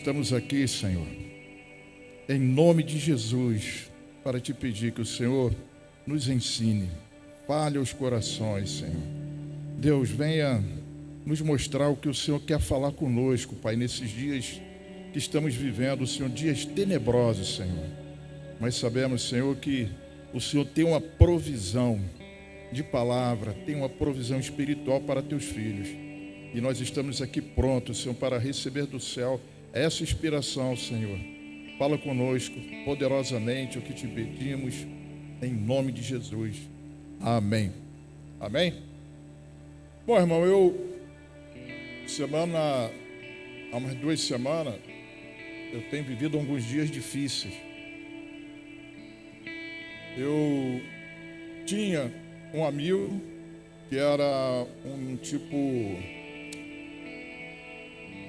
estamos aqui, Senhor, em nome de Jesus, para te pedir que o Senhor nos ensine, fale aos corações, Senhor. Deus, venha nos mostrar o que o Senhor quer falar conosco, Pai, nesses dias que estamos vivendo, Senhor, dias tenebrosos, Senhor. Mas sabemos, Senhor, que o Senhor tem uma provisão de palavra, tem uma provisão espiritual para teus filhos. E nós estamos aqui prontos, Senhor, para receber do céu essa inspiração, Senhor. Fala conosco poderosamente o que te pedimos, em nome de Jesus. Amém. Amém? Bom, irmão, há umas 2 semanas, eu tenho vivido alguns dias difíceis. Eu tinha um amigo que era um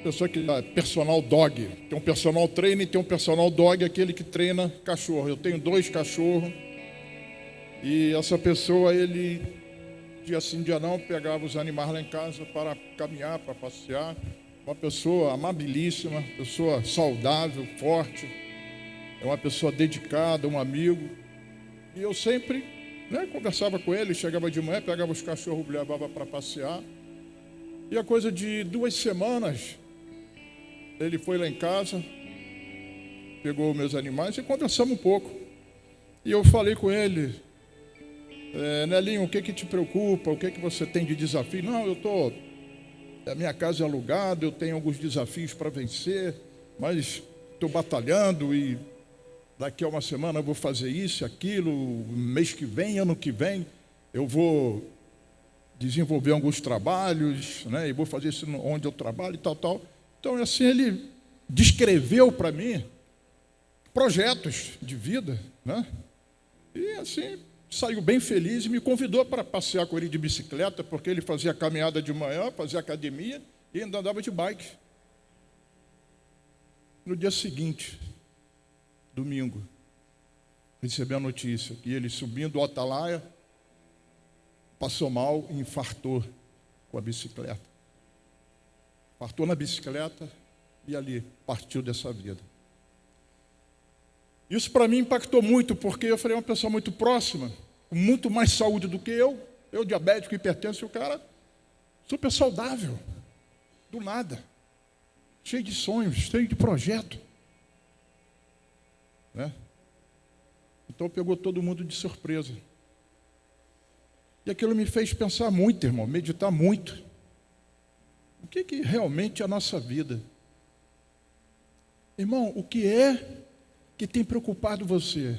pessoa que é personal dog. Tem um personal trainer e tem um personal dog, aquele que treina cachorro. Eu tenho 2 cachorros e essa pessoa, ele, dia sim, dia não, pegava os animais lá em casa para caminhar, para passear. Uma pessoa amabilíssima, pessoa saudável, forte, é uma pessoa dedicada, um amigo. E eu sempre, conversava com ele, chegava de manhã, pegava os cachorros, levava para passear. E a coisa de 2 semanas, ele foi lá em casa, pegou meus animais e conversamos um pouco. E eu falei com ele, Nelinho, o que te preocupa? O que você tem de desafio? Não, a minha casa é alugada, eu tenho alguns desafios para vencer, mas estou batalhando e daqui a uma semana eu vou fazer isso, aquilo, mês que vem, ano que vem, eu vou desenvolver alguns trabalhos, e vou fazer isso onde eu trabalho e tal. Então, assim, ele descreveu para mim projetos de vida, E, assim, saiu bem feliz e me convidou para passear com ele de bicicleta, porque ele fazia caminhada de manhã, fazia academia e ainda andava de bike. No dia seguinte, domingo, recebi a notícia que ele, subindo o Atalaia, passou mal e infartou com a bicicleta. Infartou na bicicleta e ali partiu dessa vida. Isso para mim impactou muito, porque eu falei, uma pessoa muito próxima, com muito mais saúde do que eu diabético, hipertenso, e o cara super saudável, do nada, cheio de sonhos, cheio de projeto. Então pegou todo mundo de surpresa. E aquilo me fez pensar muito, irmão, meditar muito. O que realmente é a nossa vida? Irmão, o que é que tem preocupado você?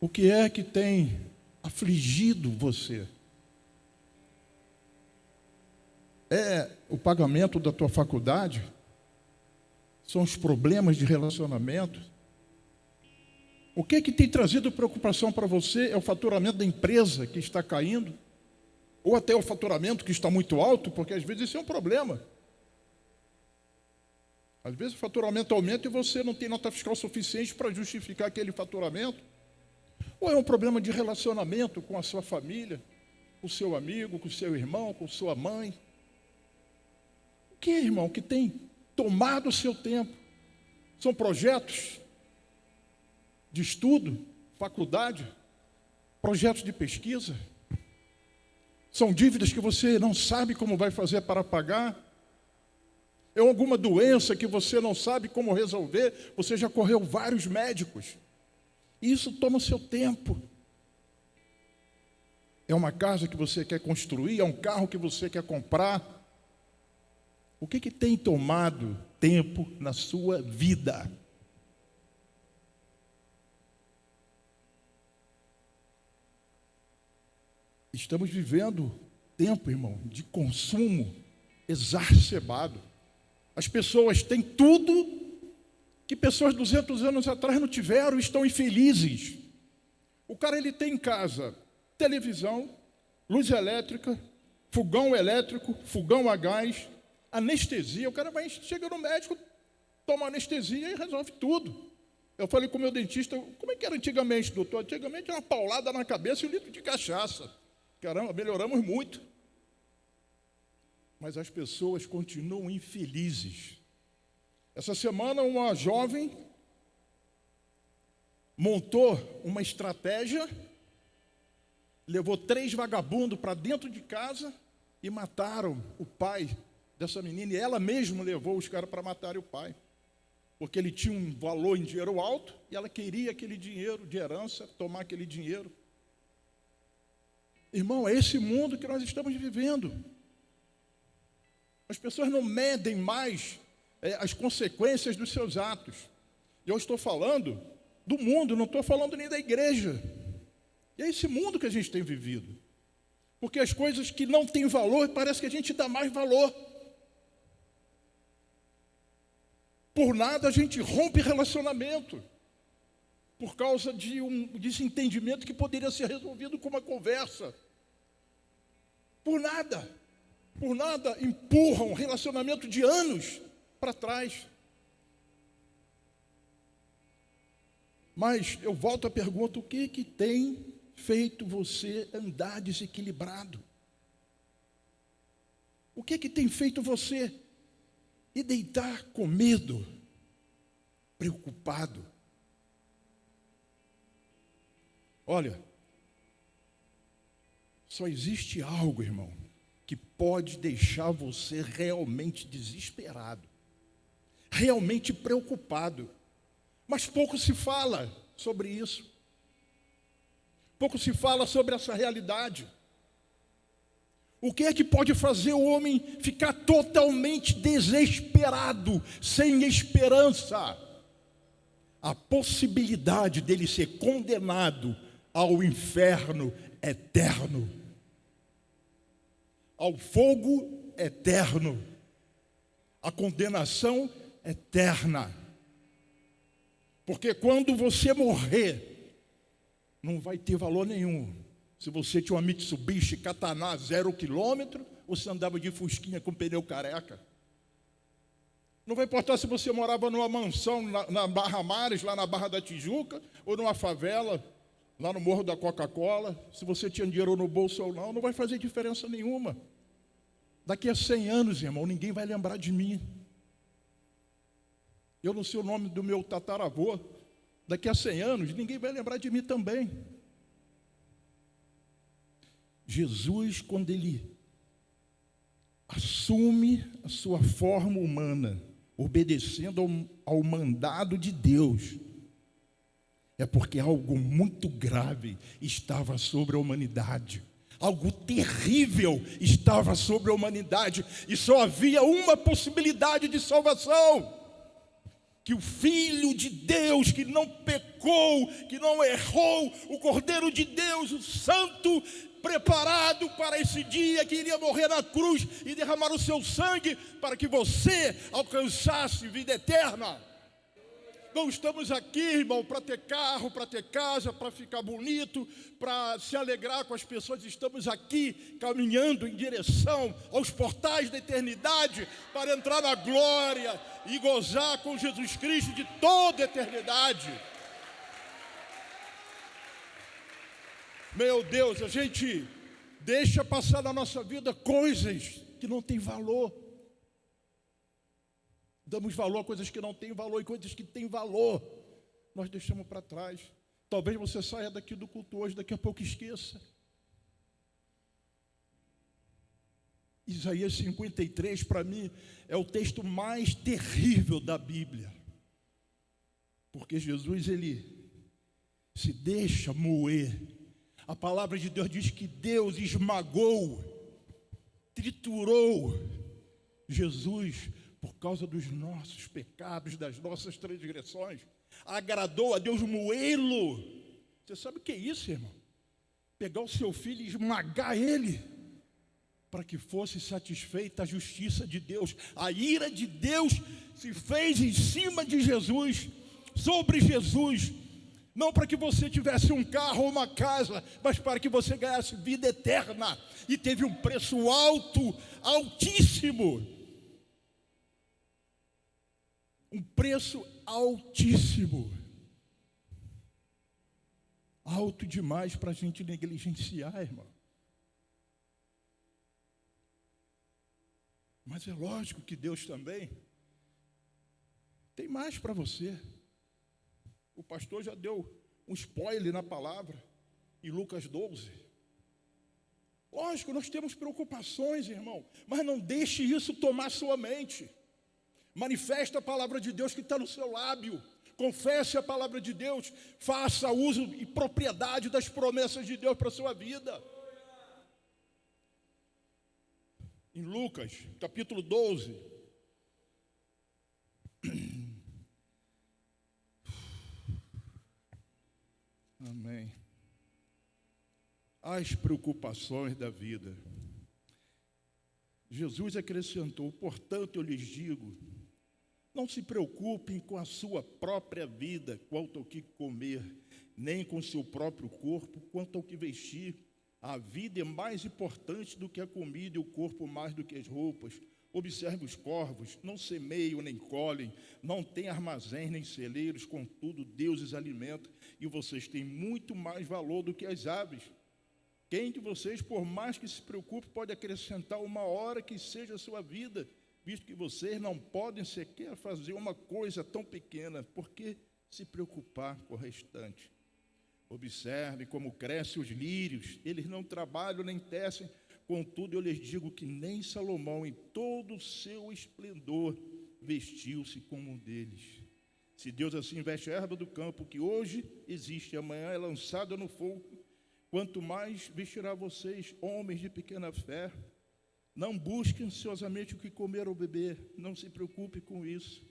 O que é que tem afligido você? É o pagamento da tua faculdade? São os problemas de relacionamento? O que é que tem trazido preocupação para você? É o faturamento da empresa que está caindo? Ou até o faturamento que está muito alto? Porque às vezes isso é um problema. Às vezes o faturamento aumenta e você não tem nota fiscal suficiente para justificar aquele faturamento. Ou é um problema de relacionamento com a sua família, com o seu amigo, com o seu irmão, com sua mãe? O que é, irmão, que tem tomado o seu tempo? São projetos de estudo, faculdade, projetos de pesquisa? São dívidas que você não sabe como vai fazer para pagar? É alguma doença que você não sabe como resolver? Você já correu vários médicos. Isso toma seu tempo. É uma casa que você quer construir? É um carro que você quer comprar? O que tem tomado tempo na sua vida? Estamos vivendo tempo, irmão, de consumo exacerbado. As pessoas têm tudo que pessoas 200 anos atrás não tiveram e estão infelizes. O cara, ele tem em casa televisão, luz elétrica, fogão elétrico, fogão a gás, anestesia. O cara chega no médico, toma anestesia e resolve tudo. Eu falei com o meu dentista, como é que era antigamente, doutor? Antigamente era uma paulada na cabeça e 1 litro de cachaça. Caramba, melhoramos muito. mas as pessoas continuam infelizes. Essa semana, uma jovem montou uma estratégia, levou 3 vagabundos para dentro de casa e mataram o pai dessa menina. E ela mesma levou os caras para matarem o pai, porque ele tinha um valor em dinheiro alto e ela queria aquele dinheiro de herança, tomar aquele dinheiro. Irmão, é esse mundo que nós estamos vivendo. As pessoas não medem mais as consequências dos seus atos. E eu estou falando do mundo, não estou falando nem da igreja. E é esse mundo que a gente tem vivido. Porque as coisas que não têm valor, parece que a gente dá mais valor. Por nada a gente rompe relacionamento, por causa de um desentendimento que poderia ser resolvido com uma conversa. Por nada empurra um relacionamento de anos para trás. Mas eu volto à pergunta: o que tem feito você andar desequilibrado? O que tem feito você ir deitar com medo, preocupado? Olha, só existe algo, irmão, que pode deixar você realmente desesperado, realmente preocupado. Mas pouco se fala sobre isso. Pouco se fala sobre essa realidade. O que é que pode fazer o homem ficar totalmente desesperado, sem esperança? A possibilidade dele ser condenado ao inferno eterno, ao fogo eterno, à condenação eterna. Porque quando você morrer, não vai ter valor nenhum. Se você tinha uma Mitsubishi Kataná 0 km, ou se andava de fusquinha com pneu careca. Não vai importar se você morava numa mansão na Barra Mares, lá na Barra da Tijuca, ou numa favela, lá no Morro da Coca-Cola, se você tinha dinheiro no bolso ou não vai fazer diferença nenhuma. Daqui a 100 anos, irmão, ninguém vai lembrar de mim. Eu não sei o nome do meu tataravô. Daqui a 100 anos, ninguém vai lembrar de mim também. Jesus, quando ele assume a sua forma humana, obedecendo ao mandado de Deus, é porque algo muito grave estava sobre a humanidade. Algo terrível estava sobre a humanidade. E só havia uma possibilidade de salvação: que o Filho de Deus, que não pecou, que não errou, o Cordeiro de Deus, o Santo, preparado para esse dia, que iria morrer na cruz e derramar o seu sangue para que você alcançasse vida eterna. Não estamos aqui, irmão, para ter carro, para ter casa, para ficar bonito, para se alegrar com as pessoas. Estamos aqui caminhando em direção aos portais da eternidade, para entrar na glória e gozar com Jesus Cristo de toda a eternidade. Meu Deus, a gente deixa passar na nossa vida coisas que não têm valor. Damos valor a coisas que não têm valor, e coisas que têm valor nós deixamos para trás. Talvez você saia daqui do culto hoje, daqui a pouco esqueça. Isaías 53, para mim, é o texto mais terrível da Bíblia. Porque Jesus, ele se deixa moer. A palavra de Deus diz que Deus esmagou, triturou Jesus por causa dos nossos pecados, das nossas transgressões. Agradou a Deus moê-lo. Você sabe o que é isso, irmão? Pegar o seu filho e esmagar ele, para que fosse satisfeita a justiça de Deus. A ira de Deus se fez em cima de Jesus, sobre Jesus, não para que você tivesse um carro ou uma casa, mas para que você ganhasse vida eterna. E teve um preço alto, altíssimo. Um preço altíssimo. Alto demais para a gente negligenciar, irmão. Mas é lógico que Deus também tem mais para você. O pastor já deu um spoiler na palavra, em Lucas 12. Lógico, nós temos preocupações, irmão, mas não deixe isso tomar sua mente. Manifesta a palavra de Deus que está no seu lábio. Confesse a palavra de Deus. Faça uso e propriedade das promessas de Deus para a sua vida. Em Lucas, capítulo 12. Amém. As preocupações da vida. Jesus acrescentou: portanto, eu lhes digo, não se preocupem com a sua própria vida, quanto ao que comer, nem com o seu próprio corpo, quanto ao que vestir. A vida é mais importante do que a comida e o corpo mais do que as roupas. Observe os corvos, não semeiam nem colhem, não têm armazéns nem celeiros, contudo Deus os alimenta, e vocês têm muito mais valor do que as aves. Quem de vocês, por mais que se preocupe, pode acrescentar uma hora que seja a sua vida, visto que vocês não podem sequer fazer uma coisa tão pequena? Por que se preocupar com o restante? Observe como crescem os lírios, eles não trabalham nem tecem, contudo eu lhes digo que nem Salomão, em todo o seu esplendor, vestiu-se como um deles. Se Deus assim veste a erva do campo, que hoje existe e amanhã é lançada no fogo, quanto mais vestirá vocês, homens de pequena fé. Não busquem ansiosamente o que comer ou beber, não se preocupe com isso.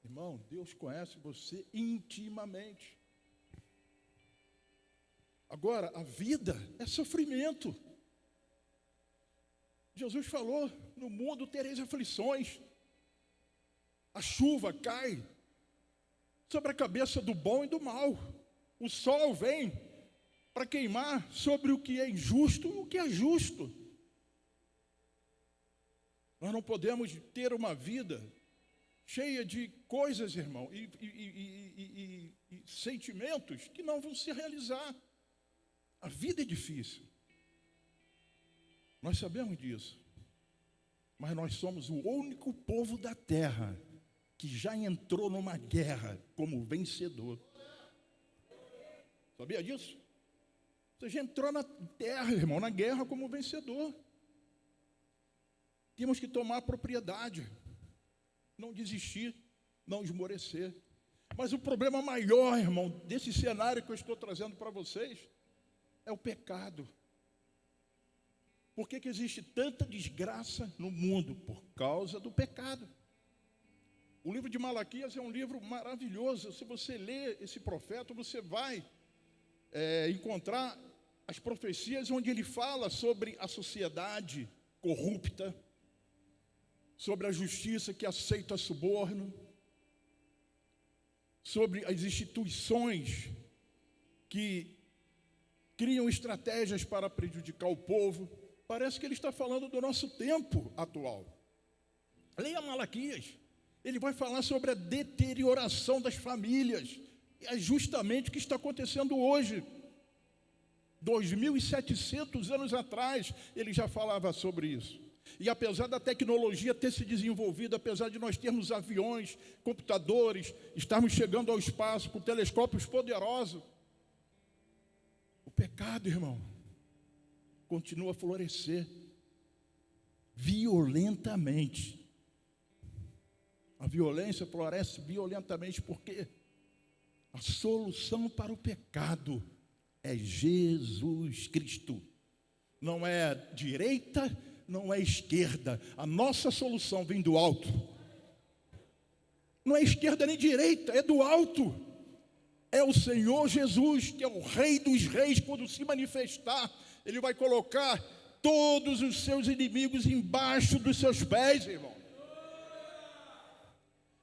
Irmão, Deus conhece você intimamente. Agora, a vida é sofrimento. Jesus falou: no mundo tereis aflições. A chuva cai sobre a cabeça do bom e do mal. O sol vem para queimar sobre o que é injusto e o que é justo. Nós não podemos ter uma vida cheia de coisas, irmão, e sentimentos que não vão se realizar. A vida é difícil. Nós sabemos disso. Mas nós somos o único povo da terra que já entrou numa guerra como vencedor. Sabia disso? Você já entrou na terra, irmão, na guerra como vencedor. Temos que tomar propriedade, não desistir, não esmorecer. Mas o problema maior, irmão, desse cenário que eu estou trazendo para vocês, é o pecado. Por que existe tanta desgraça no mundo? Por causa do pecado. O livro de Malaquias é um livro maravilhoso. Se você ler esse profeta, você vai encontrar as profecias onde ele fala sobre a sociedade corrupta, sobre a justiça que aceita suborno, sobre as instituições que criam estratégias para prejudicar o povo. Parece que ele está falando do nosso tempo atual. Leia Malaquias. Ele vai falar sobre a deterioração das famílias. É justamente o que está acontecendo hoje. 2.700 anos atrás, ele já falava sobre isso. E apesar da tecnologia ter se desenvolvido, apesar de nós termos aviões, computadores, estarmos chegando ao espaço com telescópios poderosos, o pecado, irmão, continua a florescer violentamente. A violência floresce violentamente porque a solução para o pecado é Jesus Cristo. Não é direita, não é esquerda. A nossa solução vem do alto. Não é esquerda nem direita, é do alto. É o Senhor Jesus, que é o Rei dos Reis. Quando se manifestar, Ele vai colocar todos os seus inimigos embaixo dos seus pés, irmão.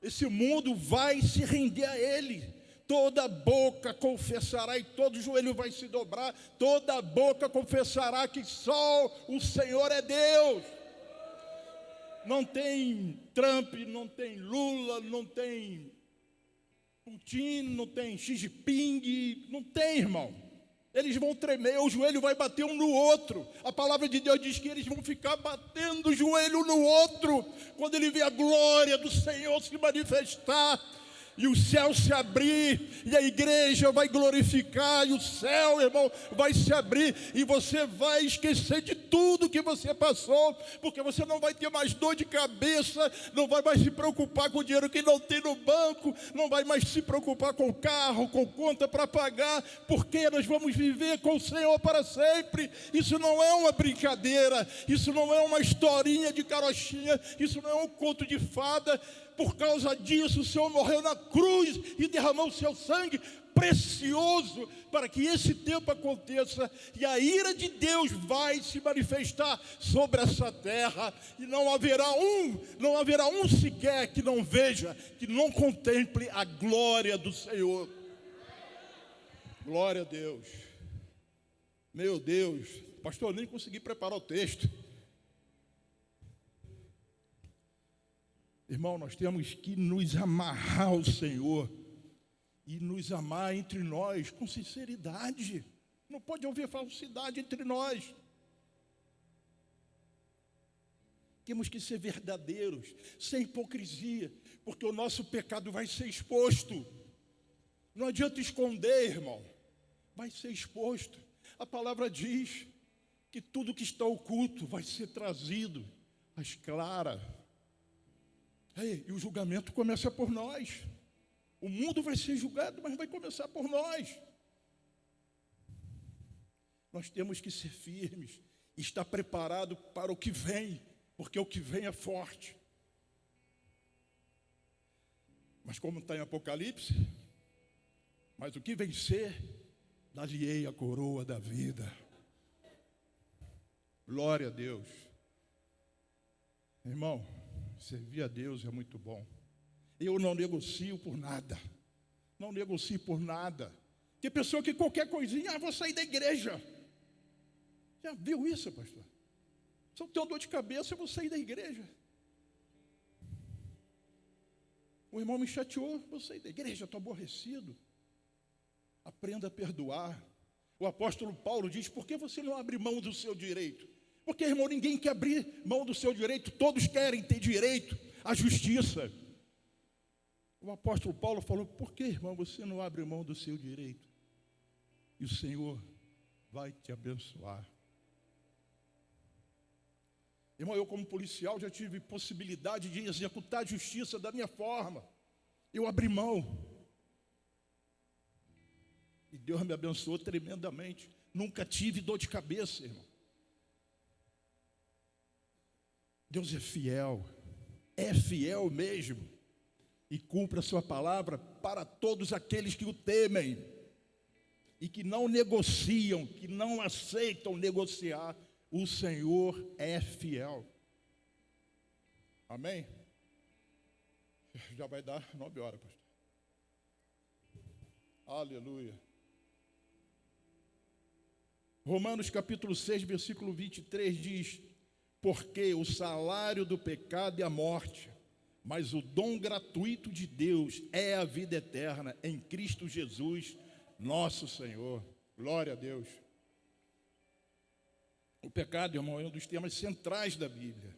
Esse mundo vai se render a Ele. Toda boca confessará e todo joelho vai se dobrar. Toda boca confessará que só o Senhor é Deus. Não tem Trump, não tem Lula, não tem Putin, não tem Xi Jinping, não tem, irmão. Eles vão tremer, o joelho vai bater um no outro. A palavra de Deus diz que eles vão ficar batendo o joelho no outro quando ele vê a glória do Senhor se manifestar e o céu se abrir, e a igreja vai glorificar, e o céu, irmão, vai se abrir, e você vai esquecer de tudo que você passou, porque você não vai ter mais dor de cabeça, não vai mais se preocupar com o dinheiro que não tem no banco, não vai mais se preocupar com carro, com conta para pagar, porque nós vamos viver com o Senhor para sempre. Isso não é uma brincadeira, isso não é uma historinha de carochinha, isso não é um conto de fada. Por causa disso, o Senhor morreu na cruz e derramou o seu sangue precioso para que esse tempo aconteça, e a ira de Deus vai se manifestar sobre essa terra, e não haverá um sequer que não veja, que não contemple a glória do Senhor. Glória a Deus. Meu Deus, pastor, eu nem consegui preparar o texto. Irmão, nós temos que nos amarrar ao Senhor e nos amar entre nós com sinceridade. Não pode haver falsidade entre nós. Temos que ser verdadeiros, sem hipocrisia, porque o nosso pecado vai ser exposto. Não adianta esconder, irmão, vai ser exposto. A palavra diz que tudo que está oculto vai ser trazido às claras. E o julgamento começa por nós. O mundo vai ser julgado, mas vai começar por nós. Nós temos que ser firmes, estar preparado para o que vem, porque o que vem é forte. Mas como está em Apocalipse, mas o que vencer, dar-lhe-ei a coroa da vida. Glória a Deus. Irmão, servir a Deus é muito bom. Eu não negocio por nada. Não negocio por nada. Tem pessoa que qualquer coisinha, vou sair da igreja. Já viu isso, pastor? Se eu tenho dor de cabeça, eu vou sair da igreja. O irmão me chateou, vou sair da igreja, estou aborrecido. Aprenda a perdoar. O apóstolo Paulo diz, por que você não abre mão do seu direito? Porque, irmão, ninguém quer abrir mão do seu direito, todos querem ter direito à justiça. O apóstolo Paulo falou, por que, irmão, você não abre mão do seu direito? E o Senhor vai te abençoar. Irmão, eu como policial já tive possibilidade de executar a justiça da minha forma. Eu abri mão. E Deus me abençoou tremendamente. Nunca tive dor de cabeça, irmão. Deus é fiel mesmo, e cumpre a sua palavra para todos aqueles que o temem, e que não negociam, que não aceitam negociar. O Senhor é fiel. Amém? Já vai dar 9 horas, pastor. Aleluia. Romanos capítulo 6, versículo 23 diz, porque o salário do pecado é a morte, mas o dom gratuito de Deus é a vida eterna em Cristo Jesus, nosso Senhor. Glória a Deus. O pecado, irmão, é um dos temas centrais da Bíblia.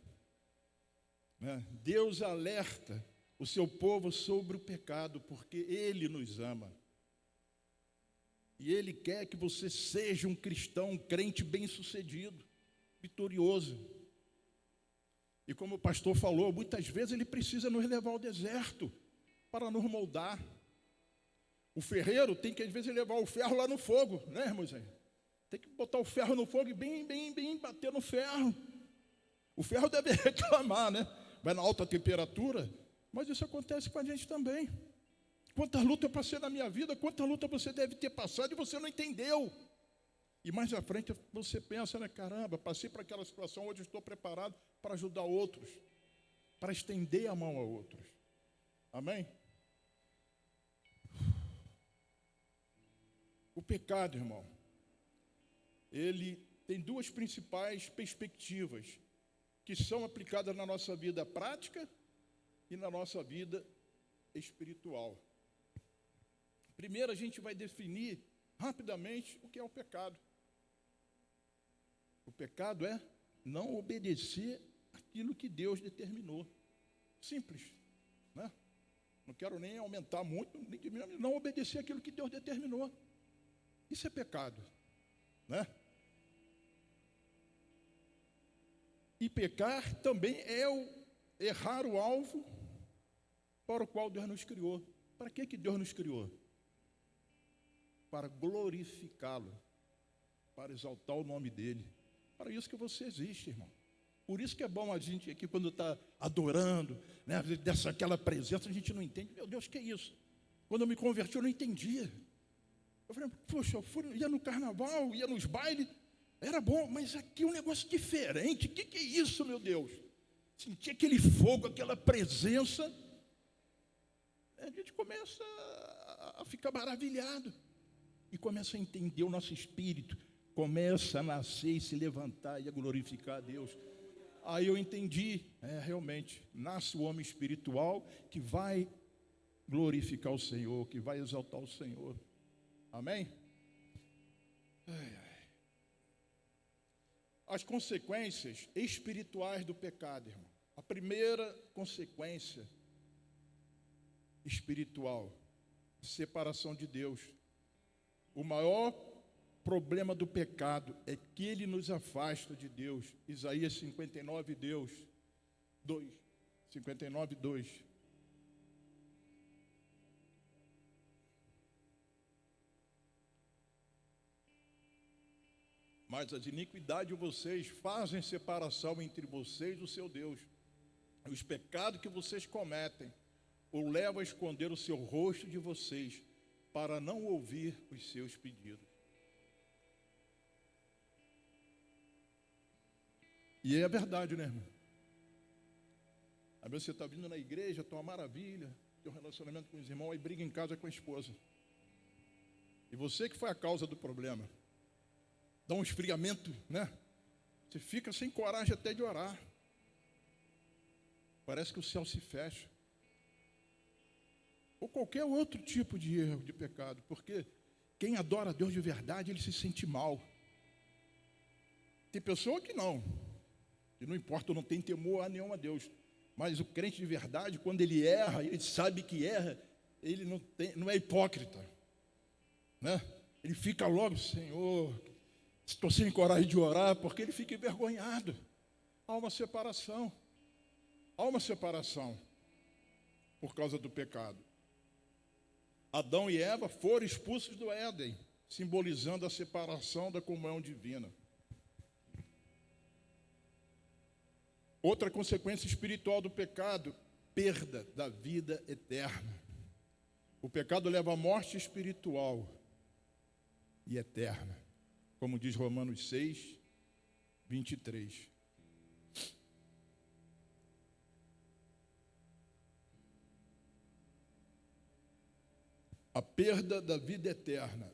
Deus alerta o seu povo sobre o pecado, porque Ele nos ama. E Ele quer que você seja um cristão, um crente bem-sucedido, vitorioso. E como o pastor falou, muitas vezes ele precisa nos levar ao deserto para nos moldar. O ferreiro tem que, às vezes, levar o ferro lá no fogo, né, irmãos? Tem que botar o ferro no fogo e bem bater no ferro. O ferro deve reclamar, né? Vai na alta temperatura, mas isso acontece com a gente também. Quanta luta eu passei na minha vida, quanta luta você deve ter passado e você não entendeu. E mais à frente você pensa, né, caramba, passei por aquela situação, hoje eu estou preparado para ajudar outros, para estender a mão a outros. Amém? O pecado, irmão, ele tem duas principais perspectivas que são aplicadas na nossa vida prática e na nossa vida espiritual. Primeiro a gente vai definir rapidamente o que é o pecado. O pecado é não obedecer aquilo que Deus determinou. Simples, né? Não quero nem aumentar muito, nem diminuir, não obedecer aquilo que Deus determinou. Isso é pecado, né? E pecar também é errar o alvo para o qual Deus nos criou. Para que Deus nos criou? Para glorificá-lo, para exaltar o nome dele. Para isso que você existe, irmão. Por isso que é bom a gente aqui, quando está adorando, né, aquela presença, a gente não entende. Meu Deus, que é isso? Quando eu me converti, eu não entendia. Eu falei, poxa, ia no carnaval, ia nos bailes, era bom, mas aqui é um negócio diferente. O que é isso, meu Deus? Sentir aquele fogo, aquela presença. A gente começa a ficar maravilhado. E começa a entender o nosso espírito. Começa a nascer e se levantar e a glorificar a Deus. Aí eu entendi, realmente, nasce o homem espiritual que vai glorificar o Senhor, que vai exaltar o Senhor. Amém? As consequências espirituais do pecado, irmão. A primeira consequência espiritual, separação de Deus. O maior problema do pecado é que ele nos afasta de Deus. Isaías 59, 2. 59, 2. Mas as iniquidades de vocês fazem separação entre vocês e o seu Deus. Os pecados que vocês cometem o levam a esconder o seu rosto de vocês, para não ouvir os seus pedidos. E é verdade, né, irmão? Às vezes você está vindo na igreja, está uma maravilha, tem um relacionamento com os irmãos, aí briga em casa com a esposa. E você que foi a causa do problema. Dá um esfriamento, né? Você fica sem coragem até de orar. Parece que o céu se fecha. Ou qualquer outro tipo de erro, de pecado. Porque quem adora a Deus de verdade, ele se sente mal. Tem pessoa que não. E não importa, não tem temor a nenhum a Deus. Mas o crente de verdade, quando ele erra, ele sabe que erra, ele não é hipócrita. Né? Ele fica logo, Senhor, estou sem coragem de orar, porque ele fica envergonhado. Há uma separação. Há uma separação por causa do pecado. Adão e Eva foram expulsos do Éden, simbolizando a separação da comunhão divina. Outra consequência espiritual do pecado, perda da vida eterna. O pecado leva à morte espiritual e eterna, como diz Romanos 6, 23. A perda da vida eterna,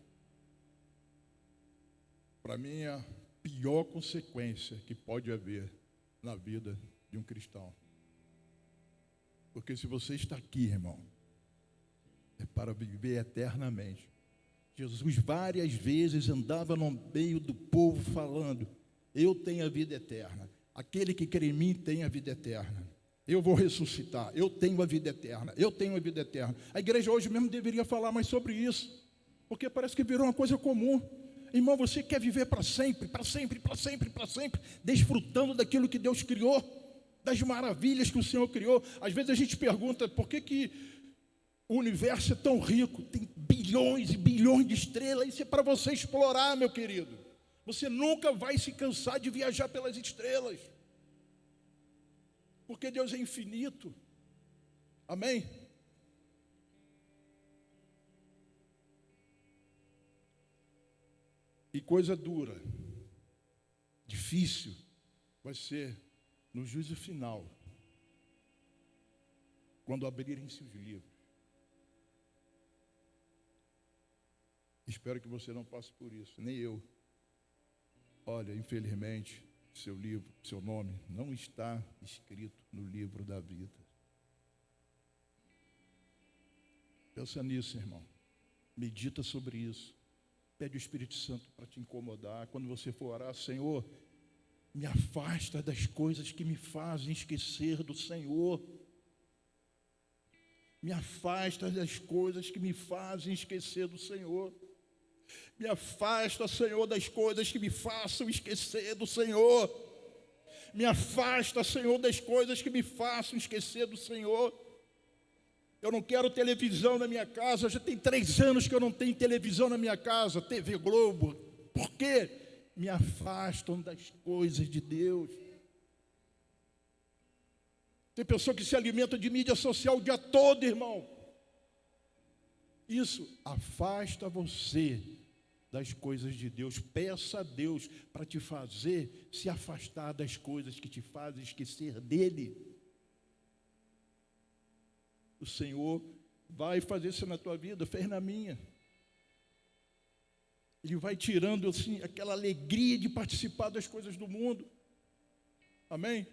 para mim, é a pior consequência que pode haver na vida de um cristão. Porque se você está aqui, irmão, é para viver eternamente. Jesus várias vezes andava no meio do povo falando, eu tenho a vida eterna. Aquele que crê em mim tem a vida eterna. Eu vou ressuscitar, eu tenho a vida eterna, eu tenho a vida eterna. A igreja hoje mesmo deveria falar mais sobre isso, porque parece que virou uma coisa comum. Irmão, você quer viver para sempre, para sempre, para sempre, para sempre, desfrutando daquilo que Deus criou, das maravilhas que o Senhor criou. Às vezes a gente pergunta, por que o universo é tão rico? Tem bilhões e bilhões de estrelas, isso é para você explorar, meu querido. Você nunca vai se cansar de viajar pelas estrelas, porque Deus é infinito. Amém? E coisa dura, difícil, vai ser no juízo final, quando abrirem-se os livros. Espero que você não passe por isso, nem eu. Olha, infelizmente, seu livro, seu nome não está escrito no livro da vida. Pensa nisso, irmão. Medita sobre isso. Pede o Espírito Santo para te incomodar. Quando você for orar, Senhor, me afasta das coisas que me fazem esquecer do Senhor. Me afasta das coisas que me fazem esquecer do Senhor. Me afasta, Senhor, das coisas que me façam esquecer do Senhor. Me afasta, Senhor, das coisas que me façam esquecer do Senhor. Eu não quero televisão na minha casa. Já tem 3 anos que eu não tenho televisão na minha casa, TV Globo. Por quê? Me afastam das coisas de Deus. Tem pessoa que se alimenta de mídia social o dia todo, irmão. Isso afasta você das coisas de Deus. Peça a Deus para te fazer se afastar das coisas que te fazem esquecer dele. O Senhor vai fazer isso na tua vida, fez na minha. Ele vai tirando assim aquela alegria de participar das coisas do mundo. Amém?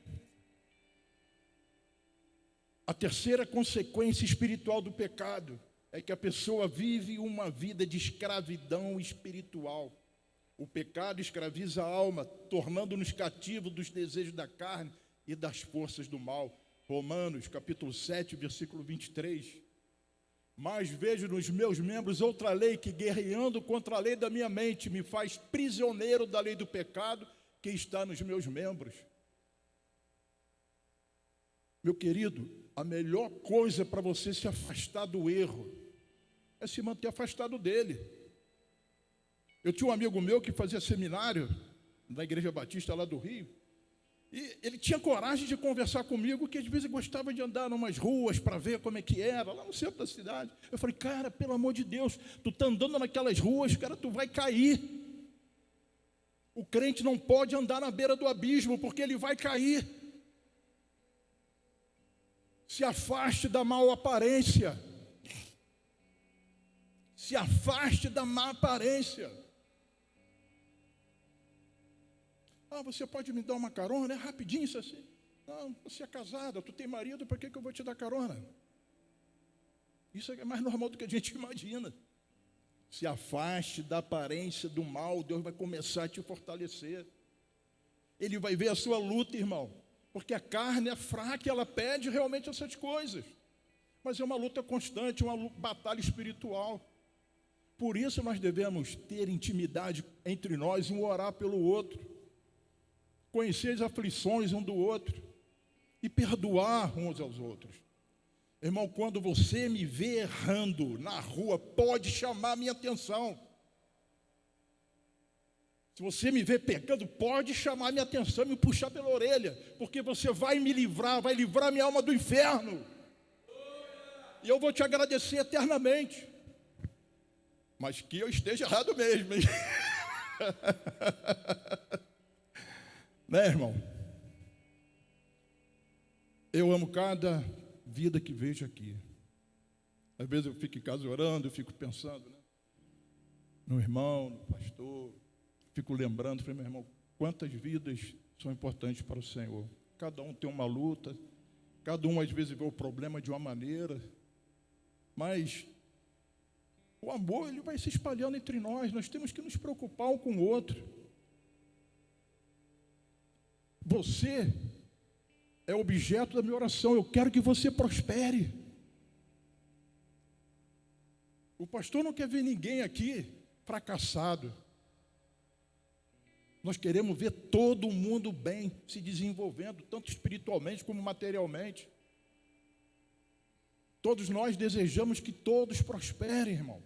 A terceira consequência espiritual do pecado é que a pessoa vive uma vida de escravidão espiritual. O pecado escraviza a alma, tornando-nos cativos dos desejos da carne e das forças do mal. Romanos, capítulo 7, versículo 23. Mas vejo nos meus membros outra lei que, guerreando contra a lei da minha mente, me faz prisioneiro da lei do pecado que está nos meus membros. Meu querido, a melhor coisa para você se afastar do erro é se manter afastado dele. Eu tinha um amigo meu que fazia seminário na Igreja Batista lá do Rio, e ele tinha coragem de conversar comigo, que às vezes gostava de andar em umas ruas para ver como é que era, lá no centro da cidade. Eu falei, cara, pelo amor de Deus, tu está andando naquelas ruas, cara, tu vai cair. O crente não pode andar na beira do abismo, porque ele vai cair. Se afaste da má aparência. Se afaste da má aparência. Ah, você pode me dar uma carona? É rapidinho isso assim. Não, você é casada, tu tem marido, por que eu vou te dar carona? Isso é mais normal do que a gente imagina. Se afaste da aparência do mal, Deus vai começar a te fortalecer. Ele vai ver a sua luta, irmão. Porque a carne é fraca e ela pede realmente essas coisas. Mas é uma luta constante, uma batalha espiritual. Por isso nós devemos ter intimidade entre nós, um orar pelo outro. Conhecer as aflições um do outro. E perdoar uns aos outros. Irmão, quando você me vê errando na rua, pode chamar a minha atenção. Se você me vê pecando, pode chamar a minha atenção e me puxar pela orelha, porque você vai me livrar, vai livrar minha alma do inferno. E eu vou te agradecer eternamente. Mas que eu esteja errado mesmo, hein? Né, irmão? Eu amo cada vida que vejo aqui. Às vezes eu fico em casa orando, eu fico pensando, né? No irmão, no pastor. Fico lembrando, falei, meu irmão, quantas vidas são importantes para o Senhor. Cada um tem uma luta, cada um às vezes vê o problema de uma maneira, mas o amor ele vai se espalhando entre nós temos que nos preocupar um com o outro. Você é objeto da minha oração, eu quero que você prospere. O pastor não quer ver ninguém aqui fracassado. Nós queremos ver todo mundo bem, se desenvolvendo, tanto espiritualmente como materialmente. Todos nós desejamos que todos prosperem, irmão.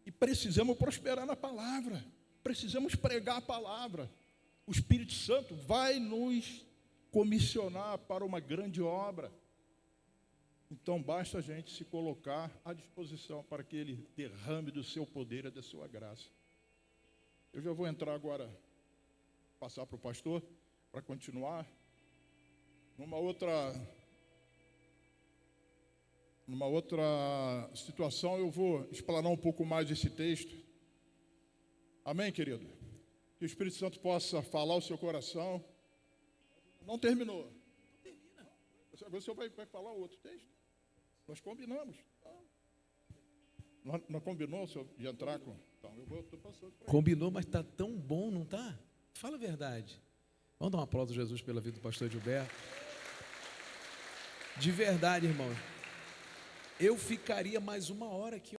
E precisamos prosperar na palavra. Precisamos pregar a palavra. O Espírito Santo vai nos comissionar para uma grande obra. Então basta a gente se colocar à disposição para que Ele derrame do seu poder e da sua graça. Eu já vou entrar agora, passar para o pastor, para continuar. Numa outra situação, eu vou explanar um pouco mais esse texto. Amém, querido? Que o Espírito Santo possa falar ao seu coração. Não terminou. Não termina. Agora o senhor vai falar outro texto. Nós combinamos. Não combinou, senhor, de entrar com... Então, eu estou passando para ele. Combinou, mas está tão bom, não está? Fala a verdade. Vamos dar um aplauso a Jesus pela vida do pastor Gilberto. De verdade, irmão. Eu ficaria mais 1 hora aqui.